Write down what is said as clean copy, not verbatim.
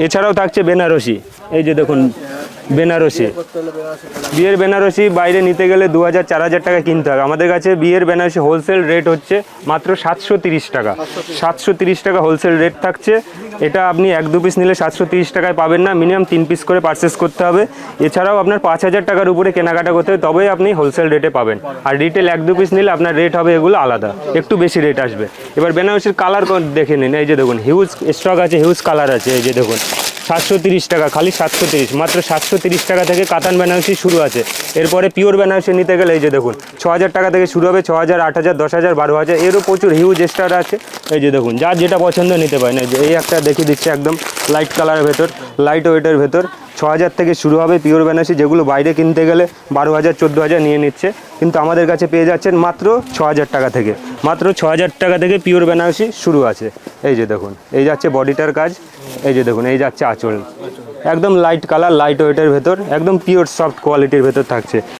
এছাড়াও থাকছে বেনারসি, এই যে দেখুন বেনারসি, বিয়ের বেনারসি বাইরে নিতে গেলে 2000-4000 টাকা কিনতে হবে। আমাদের কাছে বিয়ের বেনারসি হোলসেল রেট হচ্ছে মাত্র 730 টাকা। 730 টাকা হোলসেল রেট থাকছে। এটা আপনি 1-2 পিস নিলে 730 টাকায় পাবেন না, মিনিমাম 3 পিস করে পারচেস করতে হবে। এছাড়াও আপনার 5000 টাকার উপরে কেনাকাটা করতে হবে, তবেই আপনি হোলসেল রেটে পাবেন। আর রিটেল 1-2 পিস নিলে আপনার রেট হবে এগুলো আলাদা, একটু বেশি রেট আসবে। এবার বেনারসির কালার দেখে নিন, এই যে দেখুন হিউজ স্টক আছে, হিউজ কালার আছে। এই যে দেখুন 730 টাকা, খালি 730, মাত্র 730 টাকা থেকে কাতান বেনারসি শুরু আছে। এরপরে পিওর বেনারসি নিতে গেলে এই যে দেখুন 6000 টাকা থেকে শুরু হবে, 6000, 8000, 10000, 12000, এরও প্রচুর হিউজ স্টার আছে। এই যে দেখুন যার যেটা পছন্দ নিতে পারেন। এই যে এই একটা দেখিয়ে দিচ্ছে একদম লাইট কালারের ভেতর, লাইট ওয়েটের ভেতর, 6000 থেকে শুরু হবে পিওর বেনারসি, যেগুলো বাইরে কিনতে গেলে 12000, 14000 নিয়ে নিচ্ছে, কিন্তু আমাদের কাছে পেয়ে যাচ্ছেন মাত্র 6000 টাকা থেকে। মাত্র 6000 টাকা থেকে পিওর বেনারসি শুরু আছে। এই যে দেখুন এই যাচ্ছে বডিটার কাজ, এই যে দেখুন এই যাচ্ছে আঁচল, একদম লাইট কালার, লাইট ওয়েটের ভেতর, একদম পিওর সফট কোয়ালিটির ভেতর থাকছে।